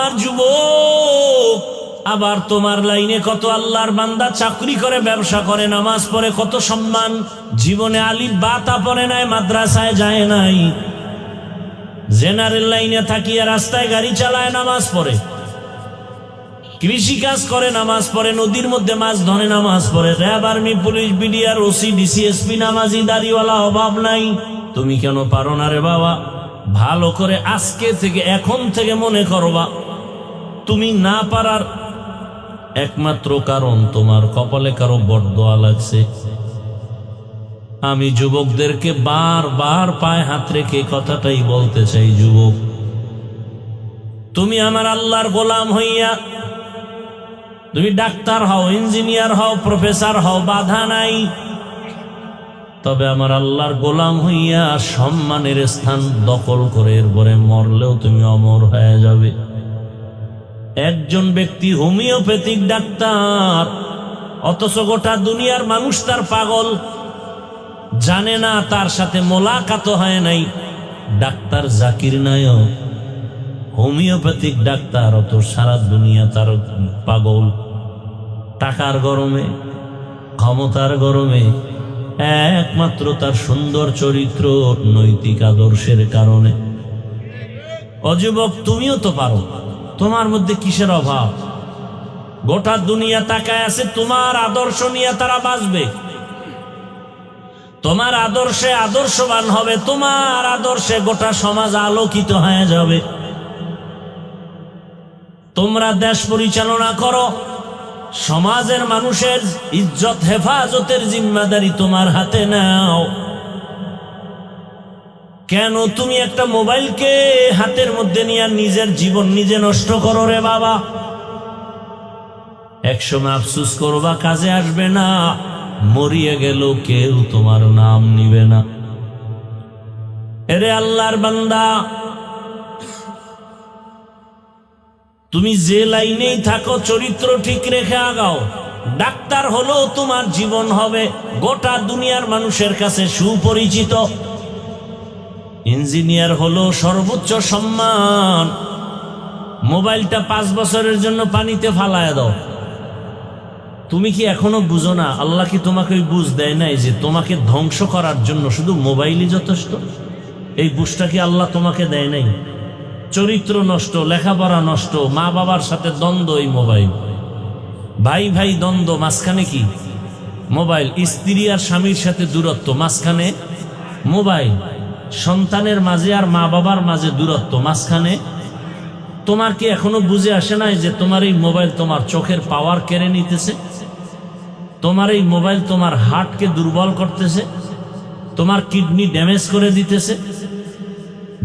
আমার যুবক, আবার তোমার লাইনে কত আল্লাহর বান্দা চাকরি করে, ব্যবসা করে, নামাজ পড়ে, কত সম্মান, জীবনে আলিফ বা তা পড়ে নাই, মাদ্রাসায় যায় নাই, জেনারেল লাইনে থাকিয়া রাস্তায় গাড়ি চালায়, নামাজ পড়ে, কৃষি কাজ করে, নামাজ পড়ে, নদীর মধ্যে মাছ ধরে, নামাজ পড়ে, RAB, army, police, BDR, OC, DC SP, নামাজি, দাড়িওয়ালা, অভাব নাই। তুমি কেন পারো না রে বাবা? ভালো করে আজকে থেকে, এখন থেকে মনে করবা, তুমি না পারার একমাত্র কারণ তোমার কপালে কারো বরদোয়া লাগছে। আমি যুবকদেরকে বারবার পায়ে হাত রেখে কথাটাই বলতে চাই, যুবক, তুমি আমার আল্লাহর গোলাম হইয়া তুমি ডাক্তার হও, ইঞ্জিনিয়ার হও, প্রফেসর হও, বাধা নাই, তবে আমার আল্লাহর গোলাম হইয়া সম্মানের স্থান দখল করে এরপরে মরলেও তুমি অমর হয়ে যাবে। একজন ব্যক্তি হোমিওপ্যাথিক ডাক্তার, অথচ গোটা দুনিয়ার মানুষ তার পাগল, জানে না, তার সাথে মোলাকাত হয় নাই। Doctor Zakir Naik homeopathic doctor, অত সারা দুনিয়া তার পাগল, টাকার গরমে, ক্ষমতার গরমে, একমাত্র তার সুন্দর চরিত্র, নৈতিক আদর্শের কারণে। অযুবক, তুমিও তো পারো, তোমার মধ্যে কিসের অভাব? গোটা দুনিয়া তাকায় আছে, তোমার আদর্শ নিয়ে তারা বাঁচবে, তোমার আদর্শে আদর্শবান হবে, তোমার আদর্শে গোটা সমাজ আলোকিত হয়ে যাবে। তোমরা দেশ পরিচালনা করো, সমাজের মানুষের ইজ্জত হেফাজতের জিম্মাদারি তোমার হাতে নাও। কেন তুমি একটা মোবাইলকে হাতের মধ্যে নিয়ে নিজের জীবন নিজে নষ্ট করো রে বাবা? একসময় আফসুস করবা, কাজে আসবে না, মরিয়ে গেল কেউ তোমার নাম নিবে না। এরে আল্লাহর বান্দা, তুমি যে লাইনেই থাকো, চরিত্র ঠিক রেখে আগাও। ডাক্তার হলো তোমার জীবন হবে গোটা দুনিয়ার মানুষের কাছে সুপরিচিত, ইঞ্জিনিয়ার হলো সর্বোচ্চ সম্মান। মোবাইলটা 5 বছরের জন্য পানিতে ফালায় দাও, তুমি কি এখনো বুঝো না? আল্লাহ কি তোমাকে ওই বুঝ দেয় নাই যে তোমাকে ধ্বংস করার জন্য শুধু মোবাইলই যথেষ্ট? এই বুঝটা কি আল্লাহ তোমাকে দেয় নাই? চরিত্র নষ্ট, লেখাপড়া নষ্ট, মা বাবার সাথে দ্বন্দ্ব, এই মোবাইল, ভাই ভাই দ্বন্দ্ব, মাঝখানে কি মোবাইল, স্ত্রী আর স্বামীর সাথে দূরত্ব, মাঝখানে মোবাইল, সন্তানের মাঝে আর মা বাবার মাঝে দূরত্ব, মাঝখানে। তোমার কি এখনো বুঝে আসে নাই যে তোমার এই মোবাইল তোমার চোখের পাওয়ার কেড়ে নিতেছে? তোমার এই মোবাইল তোমার হার্টকে দুর্বল করতেছে, তোমার কিডনি ড্যামেজ করে দিতেছে।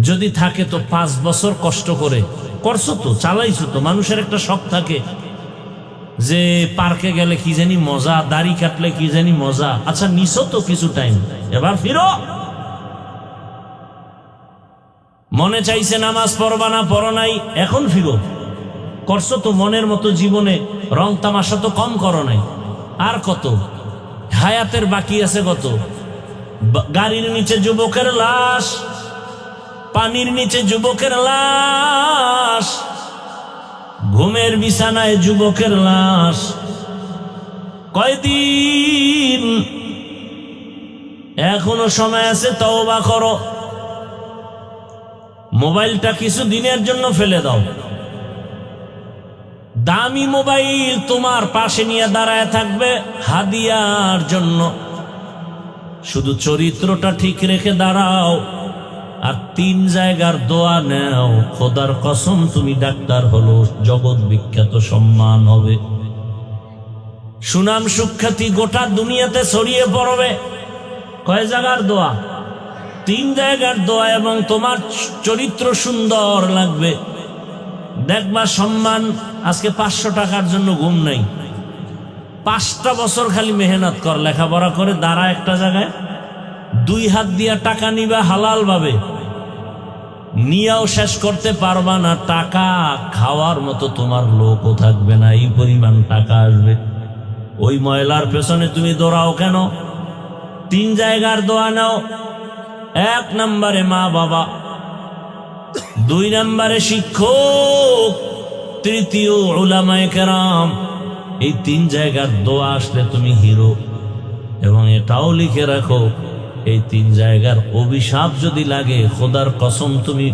যদি থাকে তো 5 বছর কষ্ট করে করছো তো, চালাইছো তো। মানুষের একটা শখ থাকে যে পার্কে গেলে কি জানি মজা, দাড়ি কাটলে কি জানি মজা। আচ্ছা, নিছো তো কিছু টাইম, এবার ফিরো। মনে চাইছে নামাজ পড়বা না, পড়ো নাই, এখন ফিরো। করছো তো মনের মতো, জীবনে রং তামাশা তো কম করো নাই। আর কত হায়াতের বাকি আছে, কত? গাড়ির নিচে যুবকের লাশ, পানির নিচে যুবকের লাশ, ঘুমের বিছানায় যুবকের লাশ। কয়দিন এখনো সময় আছে, তওবা করো। মোবাইলটা কিছু দিনের জন্য ফেলে দাও। দামি মোবাইল তোমার পাশে নিয়ে দাঁড়ায় থাকবে হাদিয়ার জন্য। শুধু চরিত্রটা ঠিক রেখে দাঁড়াও, আর 3 জায়গার দোয়া নেও। খোদার কসম, তুমি ডাক্তার হলো, জগৎ বিখ্যাত, সম্মান হবে, সুনাম সুখ্যাতি গোটা দুনিয়াতে ছড়িয়ে পড়বে। কয় জায়গার দোয়া? 3 জায়গার দোয়া, এবং তোমার চরিত্র সুন্দর লাগবে, দেখবা সম্মান। আজকে 500 টাকার জন্য ঘুম নাই, 5টা বছর খালি মেহনত কর, লেখাপড়া করে দাঁড়া একটা জায়গায়, 2 হাত দিয়া টাকা নিবা হালাল ভাবে, নিয়াও শেষ করতে পারবা না। টাকা খাওয়ার মতো তোমার লোকও থাকবে না, এই পরিমাণ টাকা আসবে। ওই ময়লার পেছনে তুমি দৌড়াও কেন? 3 জায়গার দোয়া নাও। 1 নম্বরে মা বাবা, 2 নম্বরে শিক্ষক, তৃতীয় উলামায়ে কেরাম। এই 3 জায়গার দোয়া আসলে তুমি হিরো। এবং এটাও লিখে রাখো, এই 3 জায়গার অভিশাপ যদি লাগে, খোদার কসম তুমি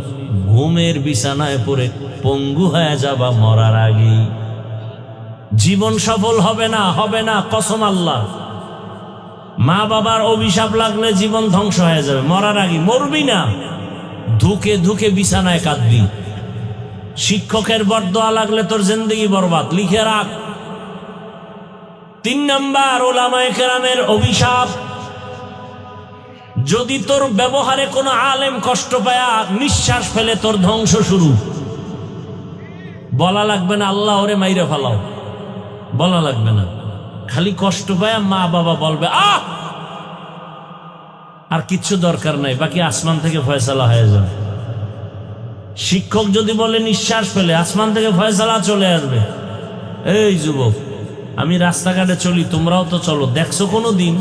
ঘুমের বিছানায় পড়ে পঙ্গু হয়ে যাবা মরার আগে। জীবন সফল হবে না, হবে না, কসম আল্লাহ। মা বাবার অভিশাপ লাগলে জীবন ধ্বংস হয়ে যাবে মরার আগে। মরবি না, ধুকে ধুকে বিছানায় কাঁদবি। শিক্ষকের বরদোয়া লাগলে তোর জিন্দেগি বরবাদ, লিখে রাখ। 3 নাম্বার উলামায়ে কেরামের অভিশাপ। যদি তোর ব্যবহারে কোনো আলেম কষ্ট পায়, নিঃশ্বাস ফেলে, তোর ধ্বংস শুরু। বলা লাগবে না আল্লাহ ওরে মাইরে ফেলাও, বলা লাগবে না। খালি কষ্ট পায় মা বাবা বলবে আহ, আর কিচ্ছু দরকার নাই, বাকি আসমান থেকে ফয়সালা হয়ে যাবে। শিক্ষক যদি বলে নিঃশ্বাস ফেলে, আসমান থেকে ফয়সালা চলে আসবে। এই যুবক, আমি রাস্তাঘাটে চলি, তোমরাও তো চলো। দেখছো কোনো দিন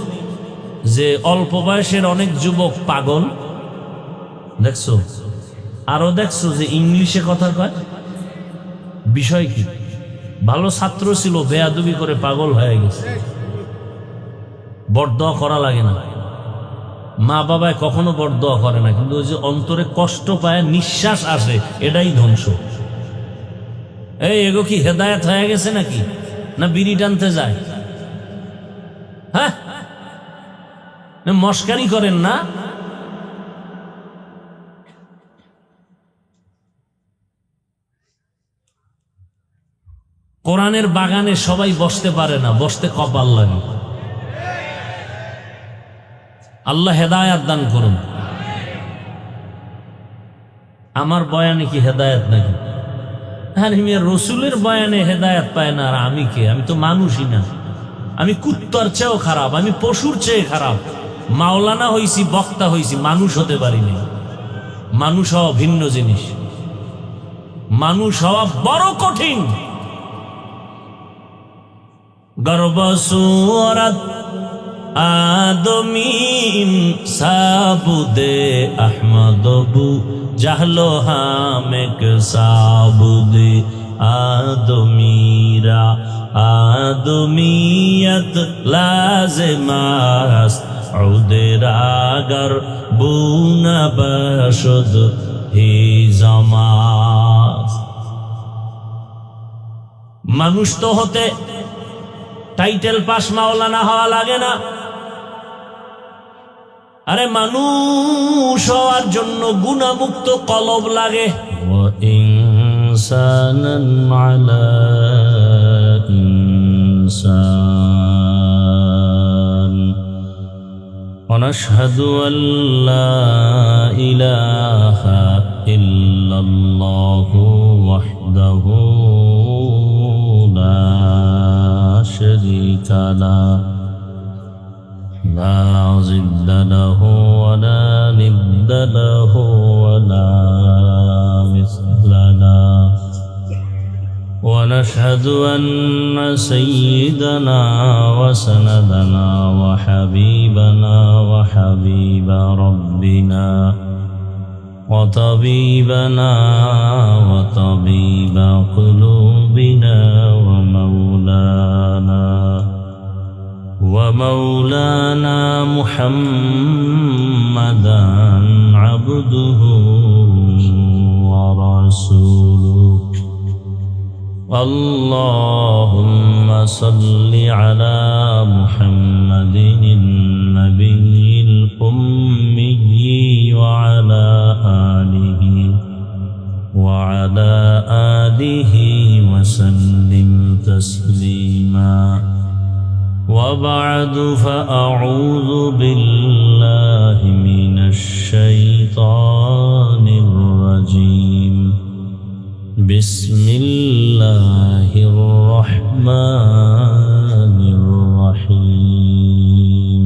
যে অল্প বয়সের অনেক যুবক পাগল? দেখছো? আরো দেখছো যে ইংলিশে কথা কয়? বিষয় কি? ভালো ছাত্র ছিল, বেয়াদবি করে পাগল হয়ে গেছে। বরদোয়া করা লাগে না, মা বাবায় কখনো বরদোয়া করে না, কিন্তু ওই যে অন্তরে কষ্ট পায়, নিঃশ্বাস আসে, এটাই ধ্বংস। এই এগো কি হেদায়েত হয়ে গেছে নাকি? না বিড়ি টানতে যায়? হ্যাঁ, মস্কারি করেন না। কোরআনের বাগানে সবাই বসতে পারে না, বসতে কপাল লাগে। আল্লাহ হেদায়েত দান করুন। আমার বয়ানে কি হেদায়েত নাকি? হ্যাঁ, রসুলের বয়ানে হেদায়েত পায় না, আর আমি কে? আমি তো মানুষই না। আমি কুত্তার চেয়েও খারাপ, আমি পশুর চেয়ে খারাপ। মাওলানা হইছি, বক্তা হইছি, মানুষ হতে পারিনি। মানুষ হওয়া ভিন্ন জিনিস, মানুষ হওয়া বড় কঠিন। গর্ব সুরত আদমিন সাবুদে আহমদবু জাহলো হামেক সাবুদে আদমিরা আদমিয়ত লাজমাস উদরাগর বুনা বশদ হি জামাস। মানুষ তো হতে টাইটেল পাস মাওলানা হওয়া লাগে না। আরে মানুষ হওয়ার জন্য গুনাহমুক্ত কলব লাগে। ওয়া ইনসানান আলা ইনসান ওয়া নাশহাদু আল্লা ইলাহা ইল্লাল্লাহু ওয়াহদাহু লা শারীকা লাহু لا ضد له ولا ند له ولا مثل له ونشهد أن سيدنا وسندنا وحبيبنا وحبيب ربنا وطبيبنا وطبيب قلوبنا ومولانا محمدا عبده ورسوله اللهم صل على محمد النبي الأمي وعلى آله وسلم تسليما وبعد فأعوذ بالله من الشيطان الرجيم بسم الله الرحمن الرحيم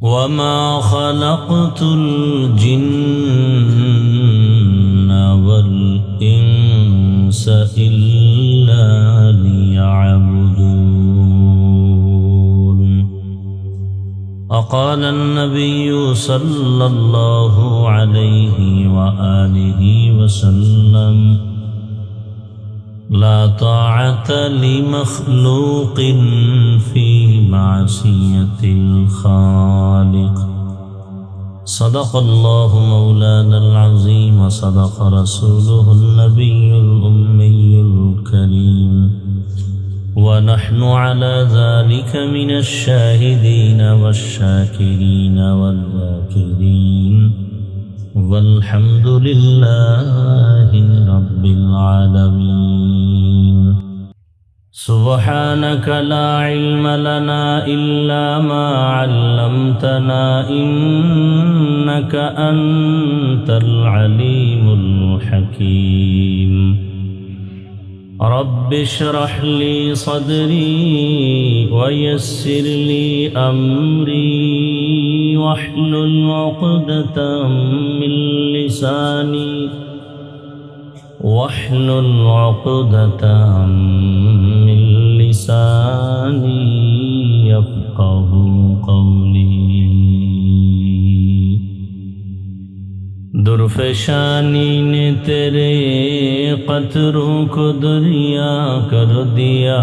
وما خلقت الجن والإنس إلا ليعبدون وقال النبي صلى الله عليه وآله وسلم لا طاعة لمخلوق في معصية الخالق. صدق الله مولانا العظيم وصدق رسوله النبي الأمي الكريم، ونحن على ذلك من الشاهدين والشاكرين والذاكرين، والحمد لله رب العالمين. سبحانك لا علم لنا إلا ما علمتنا إنك أنت العليم الحكيم. رب اشرح لي صدري ويسر لي أمري واحلل عقدة من لساني يفقه قولي. درفشانی نے تیرے قطروں کو دریا کر دیا،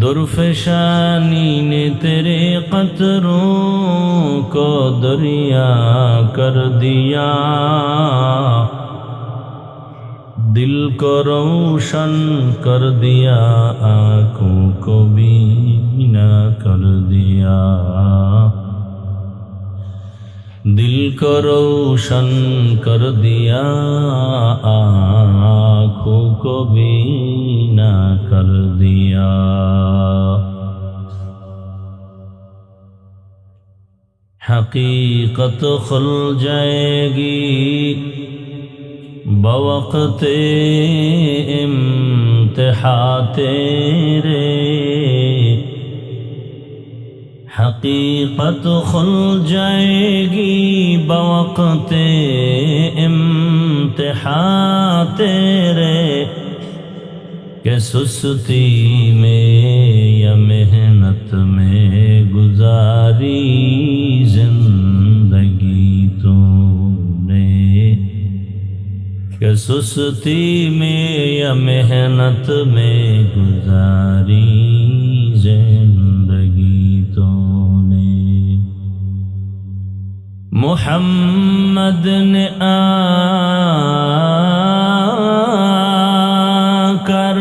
درفشانی نے تیرے قطروں کو دریا کر دیا، دل کو روشن کر دیا، آنکھوں کو بینا کر دیا، دل کو روشن کر دیا، آنکھوں کو بینا کر دیا۔ حقیقت کھل جائے گی بوقت امتحان تیرے، حقیقت کھل جائے گی بوقت امتحان تیرے، کہ سستی میں یا محنت میں گزاری زندگی تو نے، کہ سستی میں یا محنت میں گزاری زندگی تو نے۔ محمد نے آ کر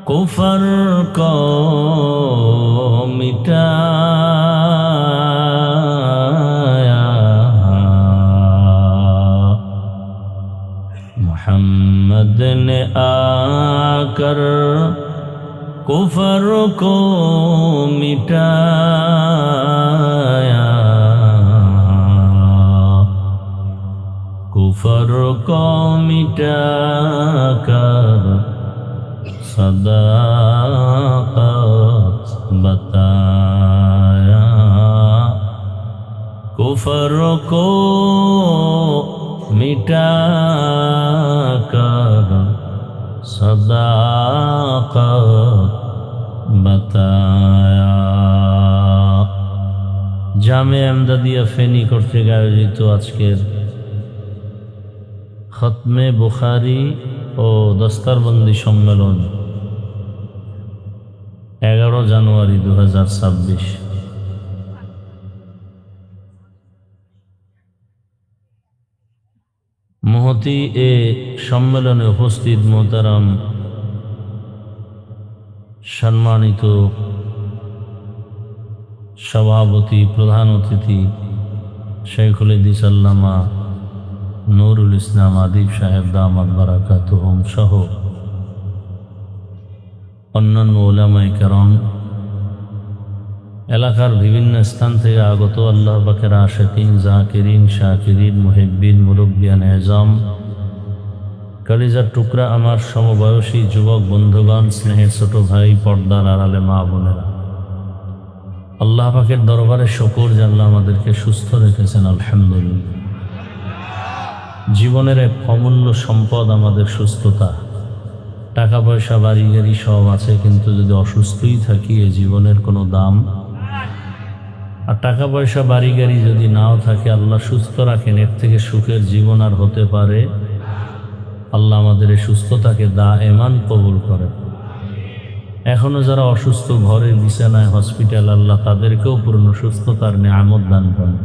کفر کو مٹایا، محمد نے آ کر کفر کو مٹایا، کفر کو مٹا کر صداقت بتایا، کفر کو مٹا کر صداقت بتایا۔ জামে আমদাদিয়া ফেনী কর্তৃক আয়োজিত আজকের খতমে বুখারী ও দস্তারবন্দি সম্মেলন 11 জানুয়ারি 2026। মহতি এ সম্মেলনে উপস্থিত মোহতারাম সম্মানিত সভাপতি, প্রধান অতিথি শেখুল হাদিস আল্লামা নুরুল ইসলাম আদিব সাহেব দামাত বারাকাতুহুম সহ অন্যান্য উলামায়ে কেরাম, এলাকার বিভিন্ন স্থান থেকে আগত আল্লাহ পাকের আশিকিন, জাকিরিন, শাকিরিন, মুহিব্বিন, মুরব্বিয়ান এজাম, কলিজার টুকরা আমার সমবয়সী যুবক বন্ধুগণ, স্নেহের ছোট ভাই, পর্দার আড়ালে মা বোনেরা, আল্লাহ পাকের দরবারে শুকর যে আল্লাহ আমাদেরকে সুস্থ রেখেছেন, আলহামদুলিল্লাহ। জীবনের এক অমূল্য সম্পদ আমাদের সুস্থতা। টাকা পয়সা বাড়ি গাড়ি সব আছে, কিন্তু যদি অসুস্থই থাকি এ জীবনের কোনো দাম আর টাকা পয়সা বাড়ি গাড়ি যদি নাও থাকে, আল্লাহ সুস্থ রাখেন, এর থেকে সুখের জীবন আর হতে পারে? আল্লাহ আমাদের এই সুস্থতাকে দায়েমান কবুল করে। এখনো যারা অসুস্থ, ঘরে বিছানায়, হসপিটাল, আল্লাহ তাদেরকেও পূর্ণ সুস্থতার নেয়ামত দান করেন।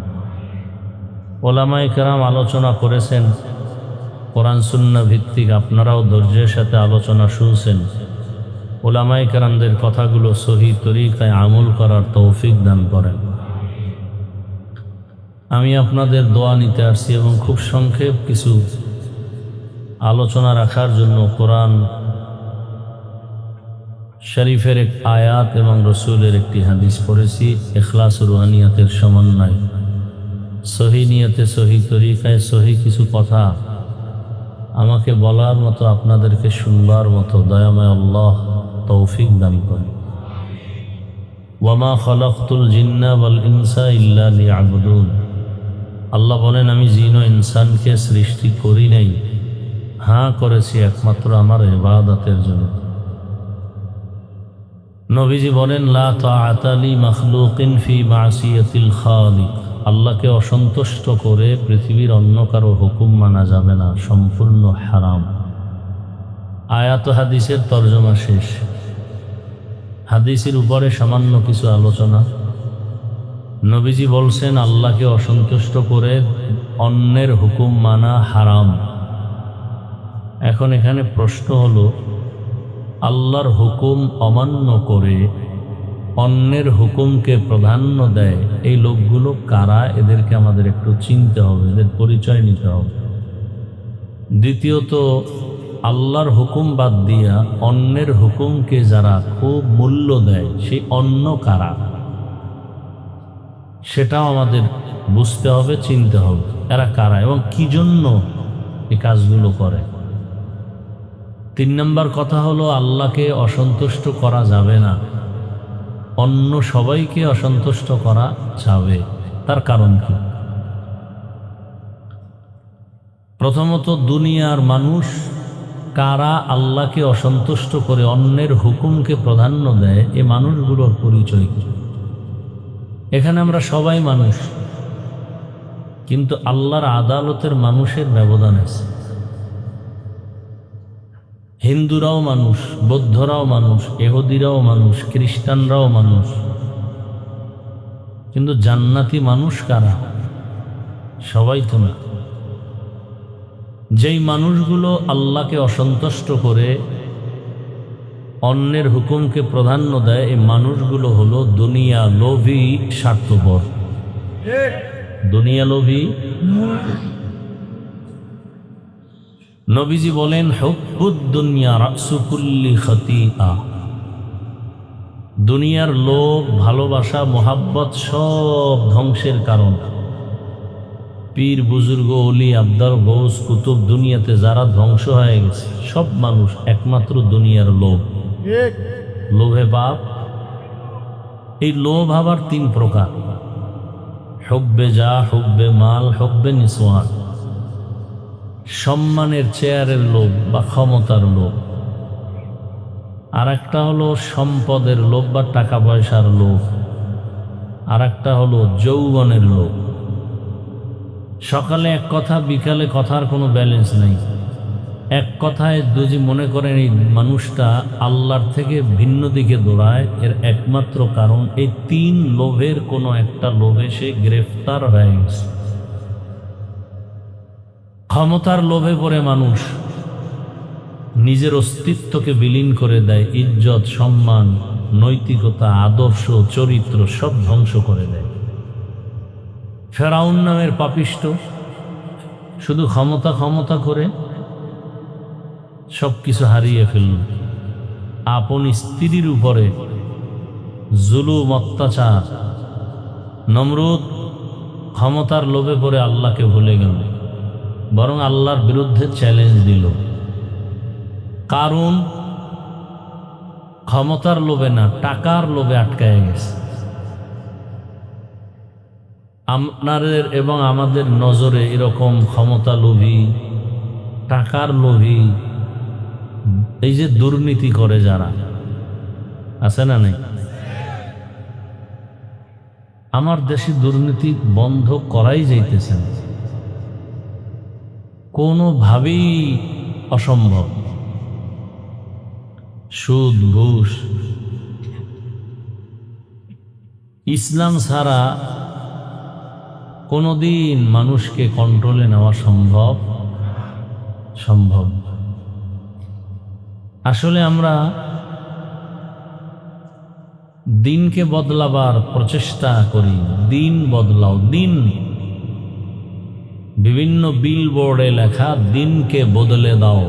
ওলামায়ে কেরাম আলোচনা করেছেন কোরআন সুন্নাহ ভিত্তিক, আপনারাও ধৈর্যের সাথে আলোচনা শুনছেন। ওলামায়ে কেরামদের কথাগুলো সহি তরিকায় আমল করার তৌফিক দান করেন। আমি আপনাদের দোয়া নিতে আসছি এবং খুব সংক্ষেপ কিছু আলোচনা রাখার জন্য কোরআন শরীফের এক আয়াত এবং রসুলের একটি হাদিস পড়েছি। ইখলাস ও রুহানিয়াতের সমন্বয়, সহি নিয়তে, সহি তরিকায়, সহি কিছু কথা আমাকে বলার মতো, আপনাদেরকে শুনবার মতো দয়াময় আল্লাহ তৌফিক দান করেন। ওয়ামা খালাকতুল জিন্না ওয়াল ইনসা ইল্লা লিয়াবুদুন। আল্লাহ বলেন, আমি জিন ও ইনসানকে সৃষ্টি করি নাই, হ্যাঁ করেছি একমাত্র আমার ইবাদতের জন্য। নবীজি বলেন, লা তাআতা লি মাখলুকিন ফি মাসিয়াতিল খালিক। আল্লাহকে অসন্তুষ্ট করে পৃথিবীর অন্য কারো হুকুম মানা যাবে না, সম্পূর্ণ হারাম। আয়াত হাদিসের তর্জমা শেষ। হাদিসের উপরে সামান্য কিছু আলোচনা। নবীজি বলছেন, আল্লাহকে অসন্তুষ্ট করে অন্যের হুকুম মানা হারাম। এখন এখানে প্রশ্ন হলো, আল্লাহর হুকুম অমান্য করে অন্যের হুকুমকে প্রাধান্য দেয়, এই লোকগুলো কারা? এদেরকে আমাদের একটু চিনতে হবে, এদের পরিচয় নিতে হবে। দ্বিতীয়ত, আল্লাহর হুকুম বাদ দিয়া অন্যের হুকুমকে যারা খুব মূল্য দেয়, সেই অন্য কারা, সেটাও আমাদের বুঝতে হবে, চিনতে হবে, এরা কারা এবং কি জন্য এই কাজগুলো করে। 3 নম্বর কথা হলো, আল্লাহকে অসন্তুষ্ট করা যাবে না, অন্য সবাইকে অসন্তুষ্ট করা যাবে। তার কারণ কি? প্রথমত, দুনিয়ার মানুষ কারা আল্লাহকে অসন্তুষ্ট করে অন্যের হুকুমকে প্রাধান্য দেয়, এই মানুষগুলোর পরিচয় কি? এখানে আমরা সবাই মানুষ, কিন্তু আল্লাহর আদালতের মানুষের ব্যবধান আছে। হিন্দুরাও মানুষ, বৌদ্ধরাও মানুষ, ইহুদিরাও মানুষ, খ্রিস্টানরাও মানুষ, কিন্তু জান্নাতি মানুষ কারা? সবাই তো না। যেই মানুষগুলো আল্লাহকে অসন্তুষ্ট করে অন্যের হুকুমকে প্রাধান্য দেয়, এই মানুষগুলো হলো দুনিয়া লোভী, স্বার্থপর। দুনিয়া লোভী। নবীজি বলেন, হুব্বুদ দুনিয়া রাসু কুল্লি খাতিআ। দুনিয়ার লোভ, ভালোবাসা, মোহাব্বত সব ধ্বংসের কারণ। পীর, বুজুর্গ, ওলি, আবদার, গৌস, কুতুব, দুনিয়াতে যারা ধ্বংস হয়ে গেছে সব মানুষ একমাত্র দুনিয়ার লোভ। লোভে পাপ। এই লোভ আবার 3 প্রকার: হুব্বে যা, হুব্বে মাল, হুব্বে নিসওয়ান। সম্মানের, চেয়ারের লোভ বা ক্ষমতার লোভ। আর একটা হলো সম্পদের লোভ বা টাকা পয়সার লোভ। আর একটা হলো যৌবনের লোভ। সকালে এক কথা, বিকালে কথার কোনো ব্যালেন্স নেই। এক কথায় যদি মনে করেন এই মানুষটা আল্লাহর থেকে ভিন্ন দিকে দৌড়ায়, এর একমাত্র কারণ এই 3 লোভের কোনো একটা লোভে সে গ্রেফতার হয়ে গেছে। ক্ষমতার লোভে পড়ে মানুষ নিজের অস্তিত্বকে বিলীন করে দেয়, ইজ্জত, সম্মান, নৈতিকতা, আদর্শ, চরিত্র সব ধ্বংস করে দেয়। ফেরাউন নামের পাপিষ্ঠ শুধু ক্ষমতা ক্ষমতা করে সব কিছু হারিয়ে ফেলল। আপন স্ত্রীর উপরে জুলুম, অত্যাচার। নমরুদ ক্ষমতার লোভে পড়ে আল্লাহকে ভুলে গেল, বরং আল্লাহর বিরুদ্ধে চ্যালেঞ্জ দিল। কারণ ক্ষমতার লোভে না, টাকার লোভে আটকায় গেছে। আপনাদের এবং আমাদের নজরে এরকম ক্ষমতা লোভী, টাকার লোভী, এই যে দুর্নীতি করে, যারা আছে না নেই? আমার দেশে দুর্নীতি বন্ধ করাই যাইতেছে না, কোনোভাবেই অসম্ভব। সুদ ঘুষ ইসলাম ছাড়া কোনোদিন মানুষকে কন্ট্রোলে নেওয়া সম্ভব। আসলে আমরা দিনকে বদলাবার প্রচেষ্টা করি, দিন বদলাও, দিন। বিভিন্ন বিলবোর্ডে লেখা দিনকে বদলে দাও।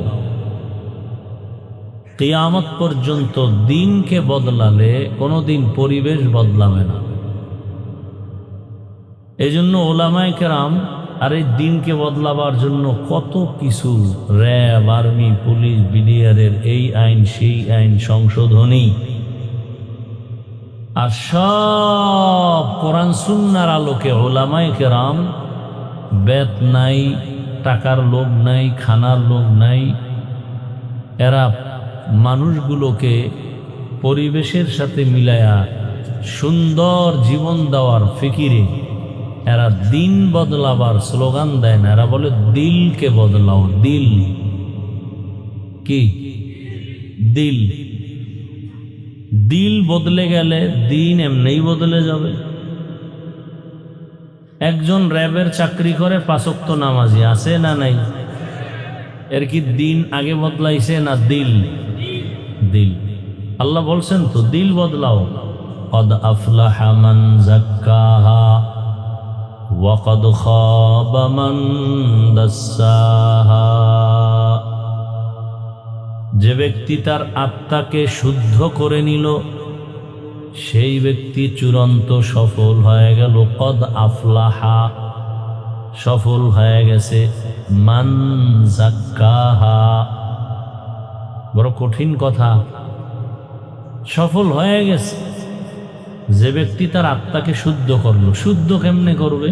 কিয়ামত পর্যন্ত দিনকে বদলালে কোনোদিন পরিবেশ বদলাবে না। এজন্য ওলামায়ে কেরাম আর এই দিনকে বদলাবার জন্য কত কিছু, র্যাব, আর্মি, পুলিশ, বিডিআরের এই আইন সেই আইন সংশোধনী, আর সব কোরআন সুন্নাহর আলোকে ওলামায়ে কেরাম বেত নাই, টাকার লোভ নাই, খানার লোভ নাই, এরা মানুষগুলোকে পরিবেশের সাথে মিলায়া সুন্দর জীবন দেওয়ার ফিকিরে এরা দিন বদলাবার স্লোগান দেয় না, এরা বলে দিলকে বদলাও। দিল কি? দিল। দিল বদলে গেলে দিন এমনিই বদলে যাবে। একজন র্যাবের চাকরি করে, 5 ওয়াক্ত নামাজি, আছে না নাই? এর কি দিন আগে বদলাইছে না দিল? দিল। আল্লাহ বলছেন তো দিল বদলাও। কদ আফলাহা মান যাক্কাহা ওয়া কদ খাবা মান দাসসাহা। যে ব্যক্তি তার আত্মাকে শুদ্ধ করে নিল সেই ব্যক্তি চূড়ান্ত সফল হয়ে গেল। কদ আফলাহা, সফল হয়ে গেছে। মান যাক্কাহা, বড় কঠিন কথা। সফল হয়ে গেছে যে ব্যক্তি তার আত্মাকে শুদ্ধ করলো। শুদ্ধ কেমনে করবে?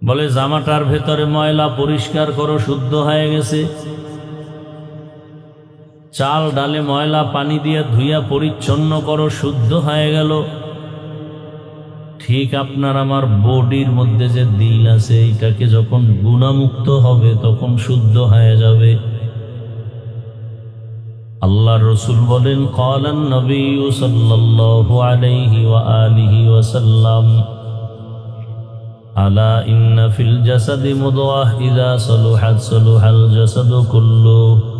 বলে জামাটার ভেতরে ময়লা পরিষ্কার করো, শুদ্ধ হয়ে গেছে। চাল ডালে ময়লা পানি দিয়ে ধুইয়া পরিচ্ছন্ন করো, শুদ্ধ হয়ে গেল। ঠিক আপনার আমার বডির মধ্যে যে দিল আছে, এইটাকে যখন গুনাহমুক্ত হবে তখন শুদ্ধ হয়ে যাবে। আল্লাহর রাসূল বলেন, ক্বালান নবী সাল্লাল্লাহু আলাইহি ওয়া আলিহি ওয়াসাল্লাম, আলা ইন্না ফিল জাসাদি মুদগাহ ইযা সালুহাত সালুহাল জাসাদু কুল্লুহু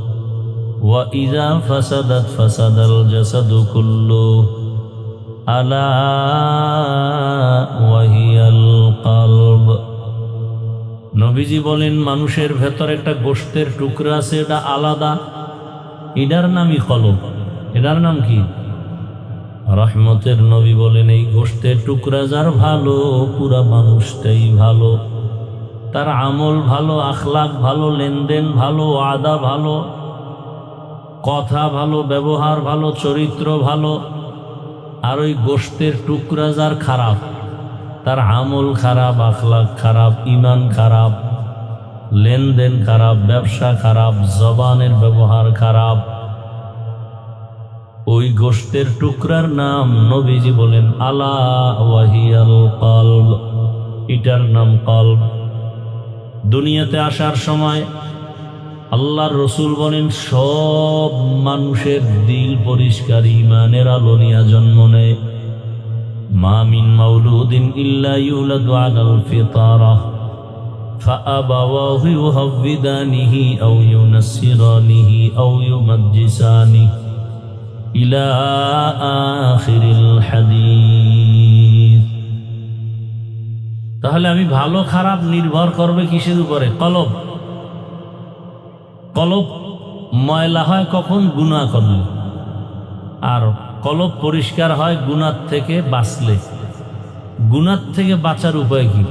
ওয়া ইযা ফাসাদাত ফাসাদাল জাসাদু কুল্লুহু আলা ওয়াহিয়াল কলব। নবীজি বলেন, মানুষের ভেতর একটা গোশতের টুকরা আছে, এটা আলাদা, এটার নামই কলব। এটার নাম কি? রহমতের নবী বলেন, এই গোশতের টুকরা যার ভালো, পুরা মানুষটাই ভালো। তার আমল ভালো, আখলাক ভালো, লেনদেন ভালো, ওয়াদা ভালো, কথা ভালো, ব্যবহার ভালো, চরিত্র ভালো। আর ওই গোশতের টুকরা যার খারাপ, তার আমল খারাপ, আখলাক খারাপ, ঈমান খারাপ, লেনদেন খারাপ, ব্যবসা খারাপ, জবানের ব্যবহার খারাপ, ওই গোশতের টুকরার নাম নবীজি বলেন আলা ওয়াহিয়াল কলব, এটার নাম কলব। দুনিয়াতে আসার সময় আল্লাহর রাসূল বলেন, সব মানুষের দিল পরিষ্কার ঈমানের আলো নিয়ে জন্ম নেয়। মা মিন মাউলুদিন ইল্লা ইউলাদু আলাল ফিতরাহ ফাআবাওয়াহু ইউহাব্বিদানিহি আও ইউনাসসিরানিহি আও ইউমাজ্জিসানিহি ইলা আখিরিল হাদিস। তাহলে আমি ভালো খারাপ নির্ভর করবে কিসের উপরে? কলব। কলব ময়লা হয় কখন? গুনাহ করলে। আর কলব পরিষ্কার হয় গুনাহ থেকে বাঁচলে। গুনাহ থেকে বাঁচার উপায় কি?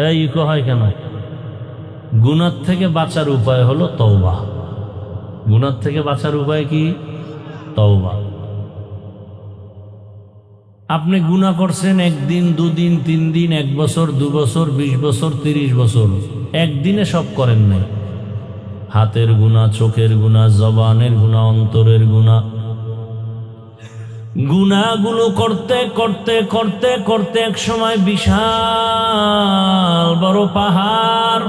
এই হয় কেন? গুনাহ থেকে বাঁচার উপায় হলো তওবা। গুনাহ থেকে বাঁচার উপায় কি? তওবা। আপনি গুনাহ করছেন 1 দিন, 2 দিন, 3 দিন, 1 বছর, 2 বছর, 20 বছর, 30 বছর, একদিনে সব করেন নাই। হাতের গুনাহ, চোখের গুনাহ, জবানের গুনাহ, অন্তরের গুনাহ, গুনাহগুলো করতে করতে করতে করতে এক সময় বিশাল বড় পাহাড়।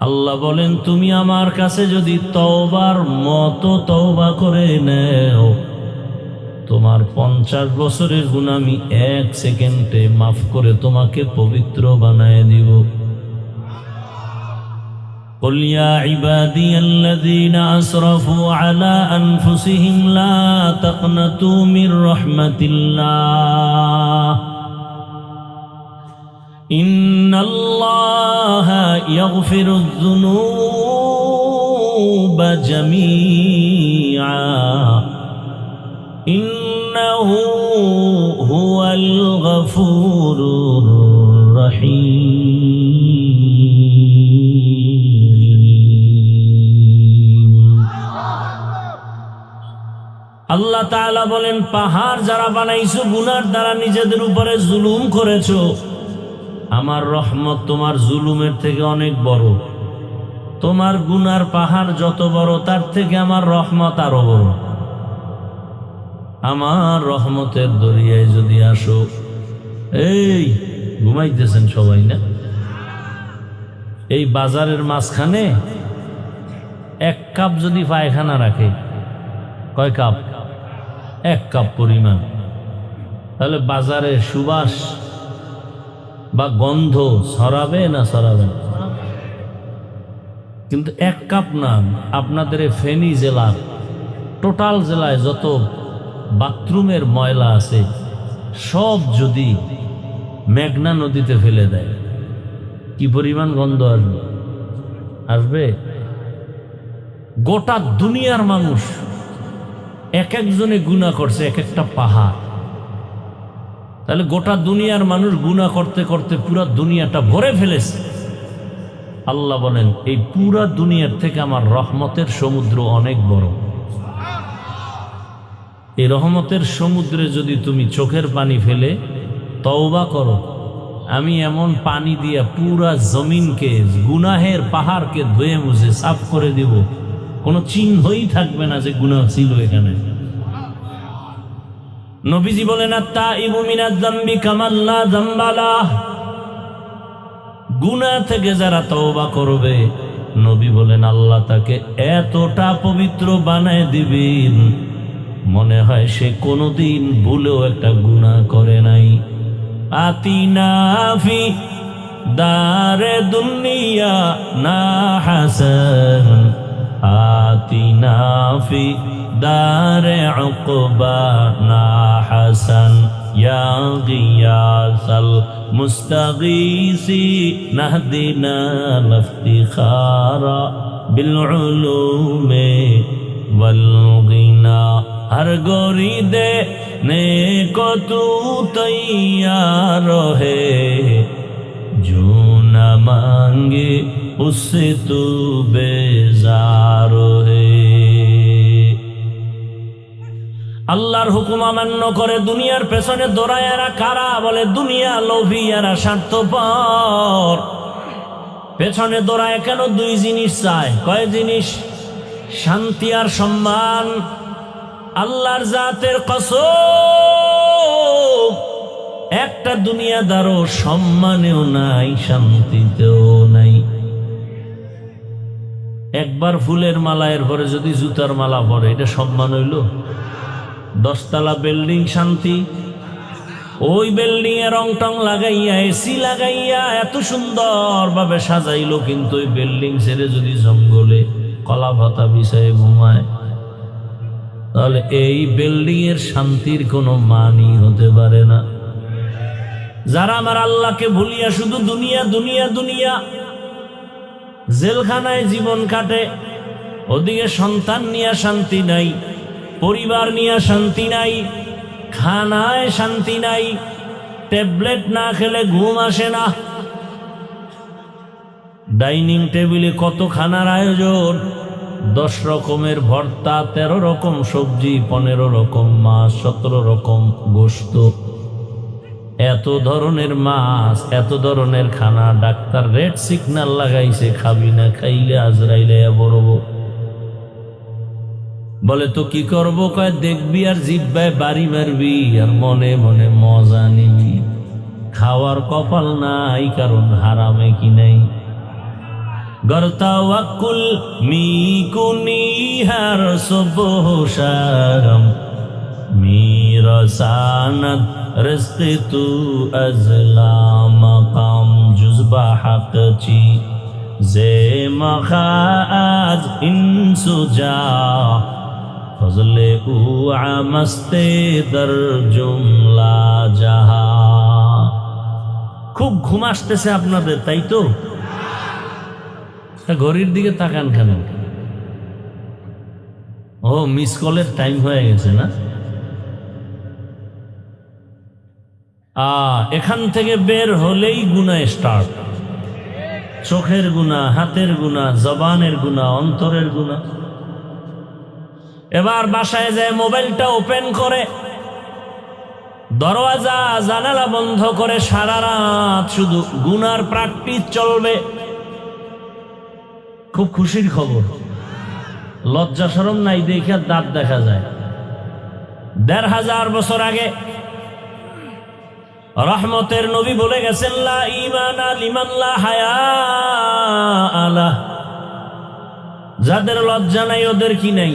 আল্লাহ বলেন, তুমি আমার কাছে যদি তওবার মতো তওবা করে নেও, তোমার 50 বছরের গুনাহ আমি 1 সেকেন্ডে মাফ করে তোমাকে পবিত্র বানায় দিব। قل يا عبادي الذين أسرفوا على أنفسهم لا تقنطوا من رحمة الله إن الله يغفر الذنوب جميعا إنه هو الغفور الرحيم। আল্লাহ তাআলা বলেন, পাহাড় যারা বানাইছো গুনার দ্বারা নিজেদের উপরে জুলুম করেছো, আমার রহমত তোমার জুলুমের থেকে অনেক বড়। তোমার গুনার পাহাড় যত বড়, তার থেকে আমার রহমত আরো বড়। আমার রহমতের দরিয়ায় যদি আসো, এই ঘুমাইতেছেন সবাই না? এই বাজারের মাঝখানে 1 কাপ যদি পায়খানা রাখে, কয় কাপ? 1 কাপ পরিমাণ, তাহলে বাজারে সুবাস বা গন্ধ ছড়াবে না ছড়াবে না? কিন্তু 1 কাপ না, আপনাদের ফেনী জেলার টোটাল জেলায় যত বাথরুমের ময়লা আছে সব যদি মেঘনা নদীতে ফেলে দেয়, কি পরিমাণ গন্ধ আসবে? আসবে। গোটা দুনিয়ার মানুষ এক একজনে গুনাহ করছে, এক একটা পাহাড়। তাহলে গোটা দুনিয়ার মানুষ গুনাহ করতে করতে পুরা দুনিয়াটা ভরে ফেলেছে। আল্লাহ বলেন, এই পুরা দুনিয়ার থেকে আমার রহমতের সমুদ্র অনেক বড়। এই রহমতের সমুদ্রে যদি তুমি চোখের পানি ফেলে তওবা করো, আমি এমন পানি দিয়া পুরা জমিনকে, গুনাহের পাহাড়কে ধুয়ে মুছে সাফ করে দিব, কোনো চিহ্নই থাকবে না যে গুনাহ ছিল এখানে। নবীজি বলেন, আত-তাইবু মিনাজ যামবি কামান লা যামবা লাহ। গুনাহ থেকে যারা তওবা করবে, নবী বলেন আল্লাহ তাকে এতটা পবিত্র বানায় দিবেন, মনে হয় সে কোনোদিন ভুলেও একটা গুনাহ করে নাই। আতিনা ফি দারে দুনিয়া না হাসান, আতিনা ফি দারে উকবা না হাসান, ইয়া গিয়াসাল মুস্তাগীসি নাহদিনা লফতিখারা বিল উলুমে ওয়াল গিনা। हर गोरी दे ने को तू तैयार है, जो न मांगे उससे तू बेजार है। আল্লাহর হুকুম অমান্য করে দুনিয়ার পেছনে দৌড়ায় এরা কারা? বলে দুনিয়া লোভী, এরা স্বার্থপর। পেছনে দৌড়ায় কেন? 2 জিনিস চায়। কয় জিনিস? শান্তি আর সম্মান। আল্লাহর জাতের কসম, একটা দুনিয়াদারও সম্মানেও নাই, শান্তিতেও নাই। একবার ফুলের মালা, এর পরে যদি জুতার মালা পরে, এটা সম্মান হইল? 10 তলা বিল্ডিং শান্তি, ওই বিল্ডিং এ রং টং লাগাইয়া, এসি লাগাইয়া এত সুন্দর ভাবে সাজাইলো, কিন্তু ওই বিল্ডিং ছেড়ে যদি জঙ্গলে কলা পাতা বিছায় ঘুমায়, তাহলে এই বিল্ডিং এর শান্তির কোনো মানই হতে পারে না। যারা আমার আল্লাহকে ভুলিয়া শুধু দুনিয়া দুনিয়া দুনিয়া, জেলখানায় জীবন কাটে, ওদিকে সন্তান নিয়ে শান্তি নাই, পরিবার নিয়ে শান্তি নাই, খানায় শান্তি নাই, ট্যাবলেট না খেলে ঘুম আসে না। ডাইনিং টেবিলে কত খানার আয়োজন, 10 রকমের ভর্তা, 13 রকম সবজি, 15 রকম মাছ, 17 রকম গোশত, এত ধরনের মাছ, এত ধরনের খানা। ডাক্তার রেড সিগন্যাল লাগাইছে, খাবি না, খাইলে আজরাইলে বড়ব। বলে তো কি করবো, কয় দেখবি আর জিব্বায় বাড়ি মারবি আর মনে মনে মজা নিবি। খাওয়ার কপাল নাই, কারণ হারামে কি নাই। গরতাওয়াক্কুল মি কুনি হার সুবহ শাম মিরসানাত রিজক তু আজলা মাকাম জুজবা হক চি জে মখাজ ইনসুজা ফজলে উ আমস্তে দর জুমলা জাহা। খুব ঘুম আসতেছে আপনাদের, তাই তো? ঘড়ির দিকে তাকান কেন? ও, মিস কলের টাইম হয়ে গেছে না? এখান থেকে বের হলেই গুনাহ স্টার্ট। চোখের গুনাহ, হাতের গুনাহ, জবানের গুনাহ, অন্তরের গুনাহ। এবার বাসায় যায় মোবাইলটা ওপেন করে, দরওয়াজা জানালা বন্ধ করে সারা রাত শুধু গুনার প্র্যাকটিস চলবে। খুব খুশির খবর, লজ্জা শরম নাই দেখে দাঁত দেখা যায়। ১৫০০ বছর আগে রহমতের নবী বলে গেছেন, লা ঈমানা লিমান লা হায়া আলা। যাদের লজ্জা নাই ওদের কি নাই?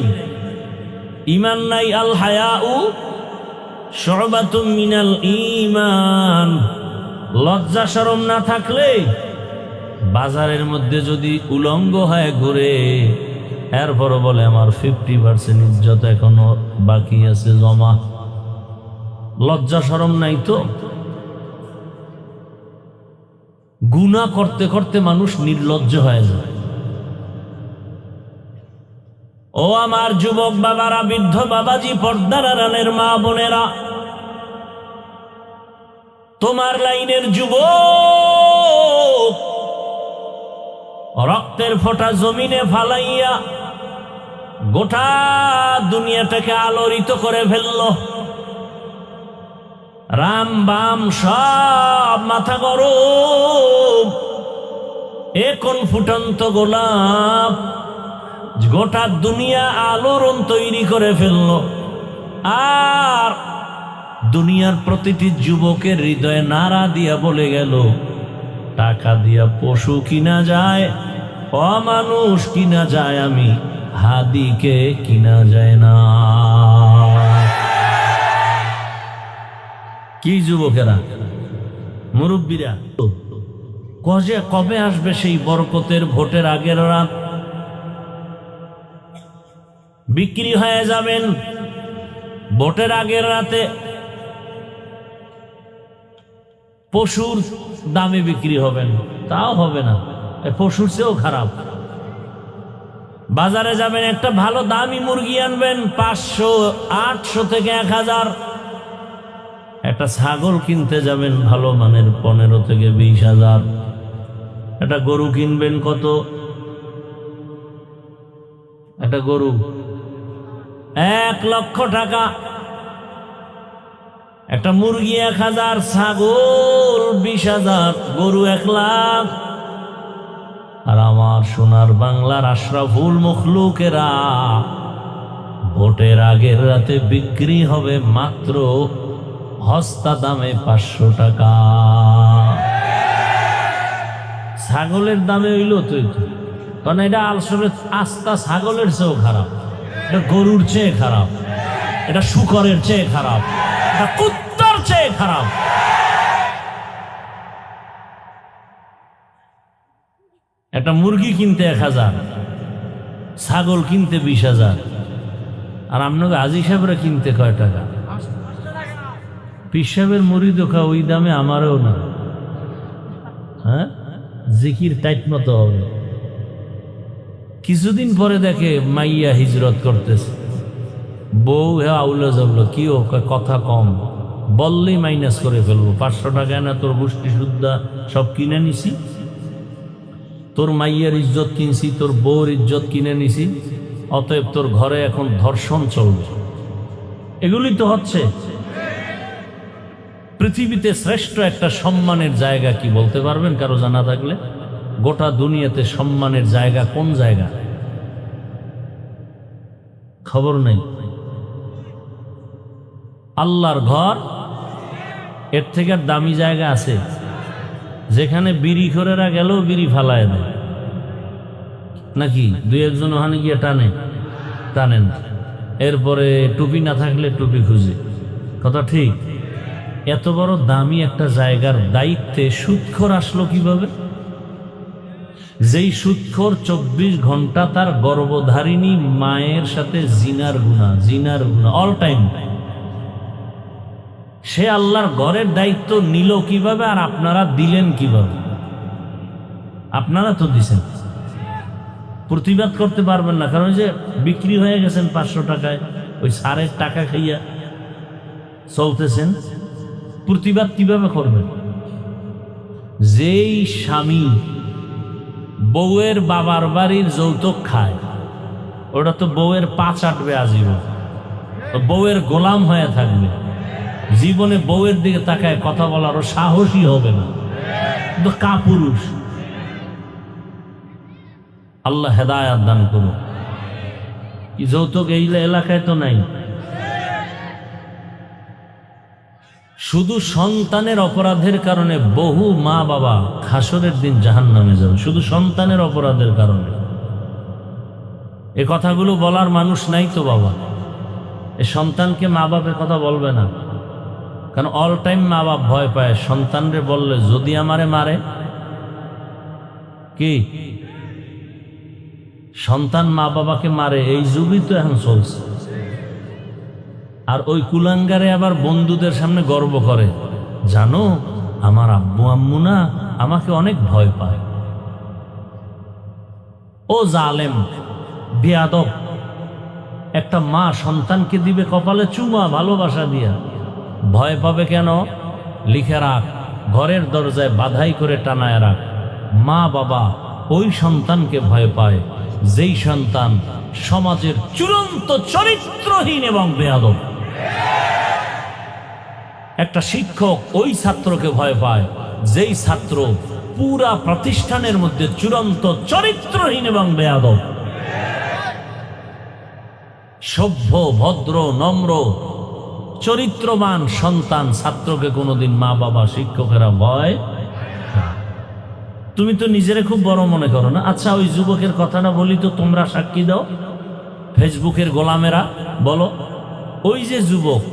ঈমান নাই। আল হায়াউ শুবাতুম মিনাল ঈমান। লজ্জা শরম না থাকলে বাজারের মধ্যে যদি উলঙ্গ হয় ঘুরে, এরপরও বলে আমার 50% ইজ্জত এখনো বাকি আছে জমা। লজ্জা শরম নাই তো। গুনাহ করতে করতে মানুষ নির্লজ্জ হয়ে যায়। ও আমার যুবক বাবারা, বৃদ্ধ বাবাজি, পর্দার আড়ালের মা বোনেরা, তোমার লাইনের যুবক রক্তের ফোঁটা জমিনে ফালাইয়া গোটা দুনিয়াটাকে আলোড়িত করে ফেলল। রাম বাম সব মাথা গরম। এ কোন ফুটন্ত গোলাপ, গোটা দুনিয়া আলোড়ন তৈরি করে ফেলল। আর দুনিয়ার প্রতিটি যুবকের হৃদয়ে নাড়া দিয়া বলে গেল, টাকা দিয়া পশু কিনা যায়, অমানুষ কিনা যায়, আমি হাদিকে কিনা যায় না। কি যুবকেরা, মুরব্বীরা, কবে আসবে সেই বরকতের ভোটের আগের রাত? বিক্রি হয়ে যাবেন ভোটের আগের রাতে। পশুর দামে বিক্রি হবেন, তাও হবে না, পশুর চেয়েও খারাপ। বাজারে যাবেন, একটা ভালো দামি মুরগি আনবেন, 500, 800 থেকে 1000। একটা ছাগল কিনতে যাবেন ভালো মানের, 15 থেকে 20,000। একটা গরু কিনবেন কত? একটা গরু 1 লক্ষ টাকা। একটা মুরগি 1000, ছাগল 20,000, গরু 1 লাখ। আর আমার সোনার বাংলার আশরাফুল মখলুকেরা ভোটের আগের রাতে বিক্রি হবে মাত্র হস্তা দামে 500 টাকা। ছাগলের দামে হইল তো, কারণ এটা আসলে আস্তা ছাগলের চেয়েও খারাপ, এটা গরুর চেয়ে খারাপ, এটা শুকরের চেয়ে খারাপ, এটা কুত্তার চেয়ে খারাপ। একটা মুরগি কিনতে 1000, ছাগল কিনতে 20,000। আর আপনাকে আজি সাহেবরা কিনতে কয় টাকা? পীর সাহেবের মুড়ি দোকা ওই দামে আমারও না। হ্যাঁ, জিকির টাইট মতো হবে। কিছুদিন পরে দেখে মাইয়া হিজরত করতেছে, বউ হ্যাঁ আউলা যাবলো, কি ও কথা কম, বললেই মাইনাস করে ফেলবো। 500 টাকা না তোর গোষ্ঠী সুদ্ধা সব কিনে নিছি, তোর মাইয়ার ইজ্জত কিনছি, তোর বউর ইজ্জত কিনে নিছি, অতএব তোর ঘরে এখন ধর্ষণ চলবে। এগুলি তো হচ্ছে। পৃথিবীতে শ্রেষ্ঠ একটা সম্মানের জায়গা কি বলতে পারবেন কারো জানা থাকলে? গোটা দুনিয়াতে সম্মানের জায়গা কোন জায়গা? খবর নেই। আল্লাহর ঘর এর থেকে আর দামি জায়গা আছে যেখানে বিড়ি খোরেরা গেলেও বিড়ি ফালায় দেয় নাকি? দুই একজন ওখানে গিয়ে টানেন, এরপরে টুপি না থাকলে টুপি খুঁজে। কথা ঠিক? এত বড় দামি একটা জায়গার দায়িত্বে সুদখোর আসলো কিভাবে? যেই সুদখোর 24 ঘন্টা তার গর্ভধারিণী মায়ের সাথে জিনার গুনাহ অল টাইম, সে আল্লাহর ঘরের দায়িত্ব নিল কিভাবে? আর আপনারা দিলেন কিভাবে? আপনারা তো দিছেন, প্রতিবাদ করতে পারবেন না, কারণ যে বিক্রি হয়ে গেছেন 500 টাকায়, ওই সারের টাকা খাইয়া চলতেছেন। প্রতিবাদ কিভাবে করবেন? যেই স্বামী বউয়ের বাবার বাড়ির যৌতুক খায়, ওটা তো বউয়ের পা চাটবে আজীবন, বউয়ের গোলাম হয়ে থাকবে, জীবনে বউয়ের দিকে তাকায় কথা বলারও সাহসী হবে না, তো কাপুরুষ। আল্লাহ হেদায়াত দান করুন। কি যৌতুক এই এলাকায় তো নাই। শুধু সন্তানের অপরাধের কারণে বহু মা বাবা হাসরের দিন জাহান্নামে যাবে, শুধু সন্তানের অপরাধের কারণে। এ কথাগুলো বলার মানুষ নাই তো বাবা। এ সন্তানকে মা বাপের কথা বলবে না, কারণ অল টাইম মা বাপ ভয় পায় সন্তানরে বললে যদি আমারে মারে। কি সন্তান মা বাবাকে মারে? এই যুগই তো এখন চলছে। আর ওই কুলাঙ্গারে আবার বন্ধুদের সামনে গর্ব করে, জানো আমার আব্বু আম্মু না আমাকে অনেক ভয় পায়। ও জালেম বেয়াদব, একটা মা সন্তানকে দিবে কপালে চুমা ভালোবাসা দিয়া, ভয় পাবে কেন? লিখে রাখ, ঘরের দরজায় বাধাই করে টানায় রাখ। মা বাবা ওই সন্তানকে ভয় পায় যেই সন্তান সমাজের চূড়ান্ত চরিত্রহীন এবং বেয়াদব। একটা শিক্ষক ওই ছাত্রকে ভয় পায় যেই ছাত্র পুরা প্রতিষ্ঠানের মধ্যে চূড়ান্ত চরিত্রহীন এবং বেয়াদব। সভ্য ভদ্র নম্র চরিত্রবান সন্তান ছাত্রকে কোনোদিন মা বাবা শিক্ষকেরা ভয়। তুমি তো নিজেরে খুব বড় মনে করো না? আচ্ছা ওই যুবকের কথাটা বলি তো, তোমরা সাক্ষী দাও, ফেসবুকের গোলামেরা বলো। ওই যে যুবক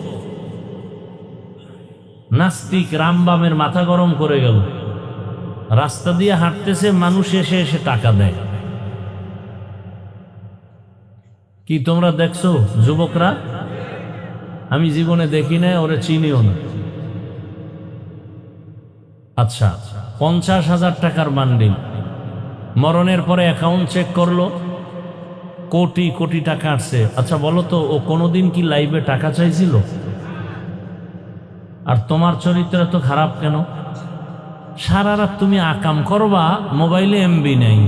নাস্তিক রামবামের মাথা গরম করে গেল, রাস্তা দিয়ে হাঁটতেছে, মানুষ এসে এসে টাকা দেয়। কি তোমরা দেখছো যুবকরা? আমি জীবনে দেখি না, ওরে চিনিও না। আচ্ছা 50,000 টাকার বান্ডিল, মরণের পরে অ্যাকাউন্ট চেক করলো, কোটি কোটি টাকা আসছে। আচ্ছা বলো তো, ও কোনোদিন কি লাইভে টাকা চাইছিল? আর তোমার চরিত্র এত খারাপ কেন? সারা রাত তুমি আকাম করবা, মোবাইলে এমবি নেই,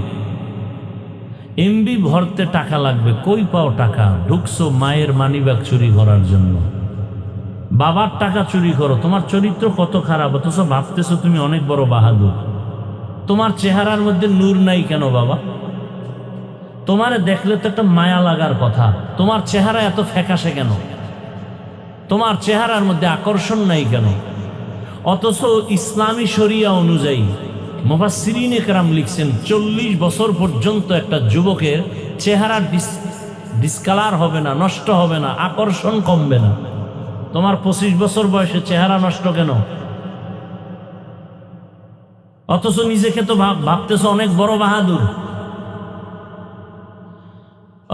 এমবি ভরতে টাকা লাগবে, কই পাও টাকা? ঢুকছো মায়ের মানিব্যাগ চুরি করার জন্য, বাবার টাকা চুরি করো। তোমার চরিত্র কত খারাপ, অথচ ভাবতেছো তুমি অনেক বড় বাহাদুর। তোমার চেহারার মধ্যে নূর নাই কেন বাবা? তোমারে দেখলে তো একটা মায়া লাগার কথা, তোমার চেহারা এত ফ্যাকাশে কেন? তোমার চেহারার মধ্যে আকর্ষণ নাই কেন? অথচ ইসলামী শরিয়া অনুযায়ী মুফাসসিরিনে কেরাম লিখছেন 40 বছর পর্যন্ত একটা যুবকের চেহারা ডিসকালার হবে না, নষ্ট হবে না, আকর্ষণ কমবে না। তোমার 25 বছর বয়সে চেহারা নষ্ট কেন? অথচ নিজেকে তো ভাবতেছ অনেক বড় বাহাদুর।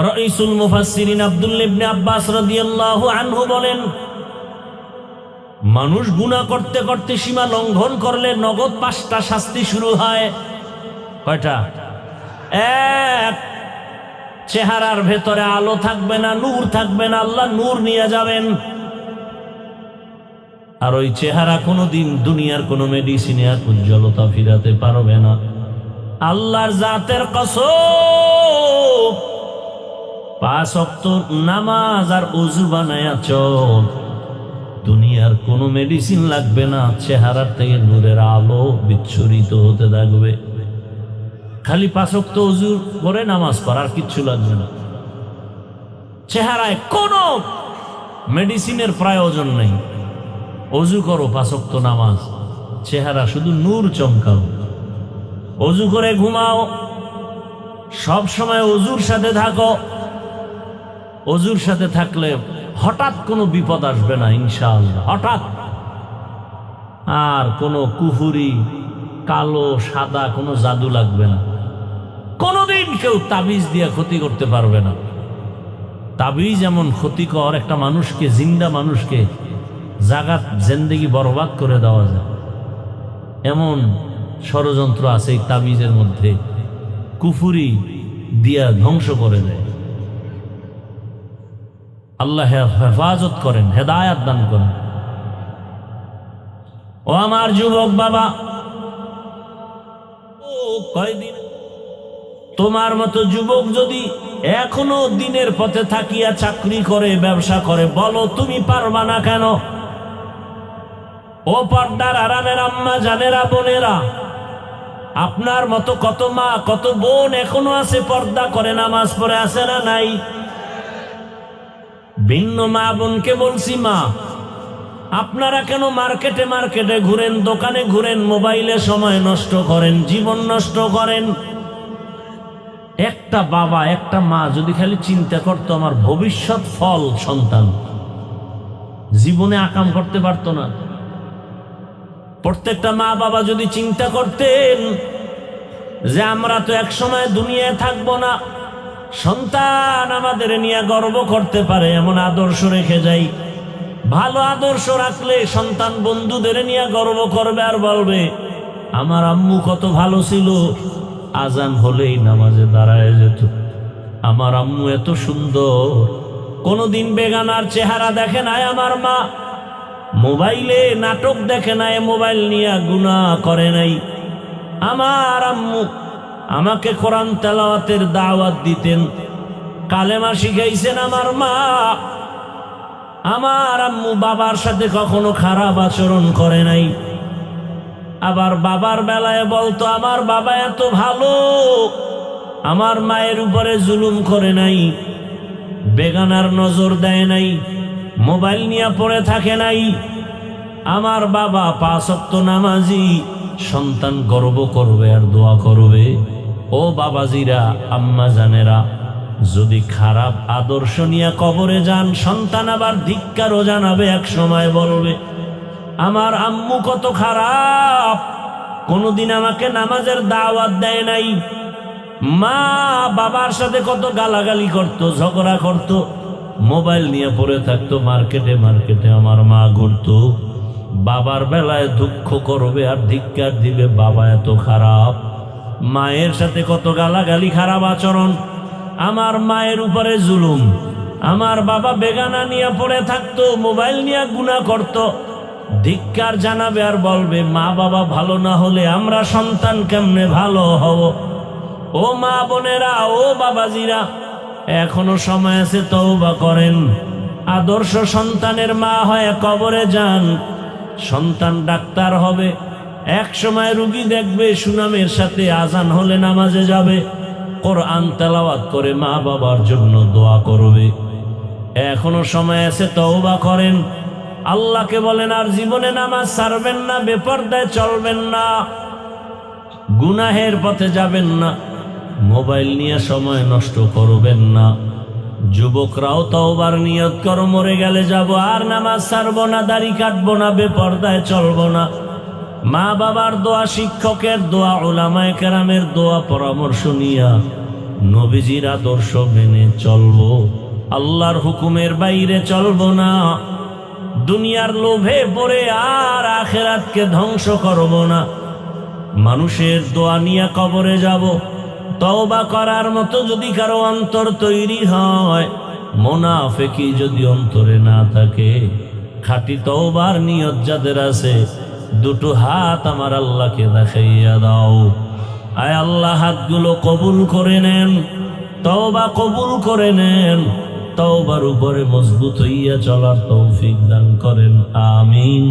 রাইসুল মুফাসসিরিন আব্দুল্লাহ ইবনে আব্বাস রাদিয়াল্লাহু আনহু বলেন, মানুষ গুনাহ করতে করতে সীমা লঙ্ঘন করলে নগদ 5টা শাস্তি শুরু হয়। কয়টা? এক, চেহারার ভেতরে আলো থাকবে না, নূর থাকবে না, আল্লাহ নূর নিয়ে যাবেন। আর ওই চেহারা কোনোদিন দুনিয়ার কোনো মেডিসিনে আর উজ্জ্বলতা ফিরাতে পারবে না। আল্লাহর জাতের কসম, 5 ওয়াক্ত নামাজ আর ওযু বানায়া চল, দুনিয়ার কোনো মেডিসিন লাগবে না, চেহারার থেকে নূরের আলো বিচ্ছুরিত হতে থাকবে। খালি 5 ওয়াক্ত ওযু করে নামাজ পড়া, আর কিচ্ছু লাগবে না। চেহারায় কোনো মেডিসিনের প্রয়োজন নেই। অজু করো, 5 ওয়াক্ত নামাজ, চেহারা শুধু নূর চমকাও। অজু করে ঘুমাও, সব সময় অজুর সাথে থাকো। অজুর সাথে থাকলে হঠাৎ কোনো বিপদ আসবে না ইনশাআল্লাহ, হঠাৎ। আর কোনো কুহুরি, কালো সাদা কোনো জাদু লাগবে না। কোনোদিন কেউ তাবিজ দিয়ে ক্ষতি করতে পারবে না। তাবিজ এমন ক্ষতিকর, একটা মানুষকে, জিন্দা মানুষকে জাগাত জিন্দেগি বরবাদ করে দেওয়া যায়, এমন ষড়যন্ত্র আছে এই তাবিজের মধ্যে। কুফুরি দিয়া ধ্বংস করে দেয়। আল্লাহ হেফাজত করেন, হেদায়াত দান করেন। ও আমার যুবক বাবা, ও কয়দিন তোমার মতো যুবক যদি এখনো দিনের পথে থাকিয়া চাকরি করে, ব্যবসা করে, বলো তুমি পারবা না কেন? ও পর্দার আড়ালের আম্মা জানেরা, বোনেরা, আপনার মতো কত মা, কত বোন এখনো আছে, পর্দা করে, নামাজ পড়ে, আছে না নাই? ভিন্ন মা বোনকে বলছি, মা আপনারা কেন মার্কেটে মার্কেটে ঘুরেন, দোকানে ঘুরেন, মোবাইলে সময় নষ্ট করেন, জীবন নষ্ট করেন? একটা বাবা, একটা মা যদি খালি চিন্তা করতো আমার ভবিষ্যৎ ফল সন্তান, জীবনে আকাম করতে পারতো না। প্রত্যেকটা মা বাবা যদি চিন্তা করতেন যে আমরা তো এক সময় দুনিয়ায় থাকবো না, সন্তান আমাদের নিয়ে গর্ব করতে পারে এমন আদর্শ রেখে যাই। ভালো আদর্শ রাখলে সন্তান বন্ধুদের নিয়ে গর্ব করবে আর বলবে আমার আম্মু কত ভালো ছিল, আজান হলেই নামাজে দাঁড়ায় যেত, আমার আম্মু এত সুন্দর, কোনোদিন বেগানার চেহারা দেখে নাই আমার মা, মোবাইলে নাটক দেখে নাই, মোবাইল নিয়ে গুনাহ করে নাই, আমার আম্মু আমাকে কোরআন তেলাওয়াতের দাওয়াত দিতেন, কালেমা শিখাইছেন আমার মা, আমার আম্মু বাবার সাথে কখনো খারাপ আচরণ করে নাই। আবার বাবার বেলায় বলতো আমার বাবা এত ভালো, আমার মায়ের উপরে জুলুম করে নাই, বেগানার নজর দেয় নাই, মোবাইল নিয়ে পড়ে থাকে নাই। আমার বাবা 5 ওয়াক্ত নামাজি, সন্তান গর্ব করবে আর দোয়া করবে। ও বাবাজিরা, আম্মা জানেরা, যদি খারাপ আদর্শ নিয়ে কবরে যান, সন্তান আবার ধিক্কারও জানাবে, এক সময় বলবে আমার আম্মু কত খারাপ, কোনোদিন আমাকে নামাজের দাওয়াত দেয় নাই, মা বাবার সাথে কত গালাগালি করত, ঝগড়া করত, মোবাইল নিয়ে পড়ে থাকতো, মার্কেটে মার্কেটে আমার মা ঘুরতো। বাবার বেলায় দুঃখ করবে আর ধিক্কার দিবে, বাবা এত খারাপ, মায়ের সাথে কত গালাগালি, খারাপ আচরণ, আমার মায়ের উপরে জুলুম। আমার বাবা বেগানা নিয়ে পড়ে থাকতো, মোবাইল নিয়ে গুনাহ করত, ধিক্কার জানাবে আর বলবে মা বাবা ভালো না হলে আমরা সন্তান কেমনে ভালো হব? ও মা বোনেরা, ও বাবাজিরা, এখনো সময় আছে, তওবা করেন। আদর্শ সন্তানের মা হয়ে কবরে যান, সন্তান ডাক্তার হবে, এক সময় রুগী দেখবে, সুনামের সাথে আজান হলে নামাজে যাবে, কোরআন তেলাওয়াত করে মা বাবার জন্য দোয়া করবে। এখনো সময় আছে, তওবা করেন। আল্লাহকে বলেন আর জীবনে নামাজ ছাড়বেন না, বেপরদায় চলবেন না, গুনাহের পথে যাবেন না, মোবাইল নিয়ে সময় নষ্ট করবেন না। যুবকরাও তওবার নিয়ত করো, মরে গেলে যাব, আর নামাজ ছাড়বো না, দাড়ি কাটবো না, বেপরদায় চলবো না। মা বাবার দোয়া, শিক্ষকের দোয়া, উলামায়ে কেরামের দোয়া, পরামর্শ নিয়া নবীজির আদর্শ মেনে চলবো, আল্লাহর হুকুমের বাইরে চলবো না, দুনিয়ার লোভে পড়ে আর আখিরাতকে ধ্বংস করব না। মানুষের দোয়া নিয়ে কবরে যাব। তওবা করার মতো যদি কারো অন্তর তৈরি হয়, মুনাফিকি যদি অন্তরে না থাকে, খাঁটি তওবার নিয়ত যাদের আছে, দুটো হাত আমার আল্লাহকে দেখাইয়া দাও। আয় আল্লাহ, হাতগুলো কবুল করে নেন, তওবা কবুল করে নেন, তওবার উপরে মজবুত হইয়া চলার তৌফিক দান করেন, আমিন।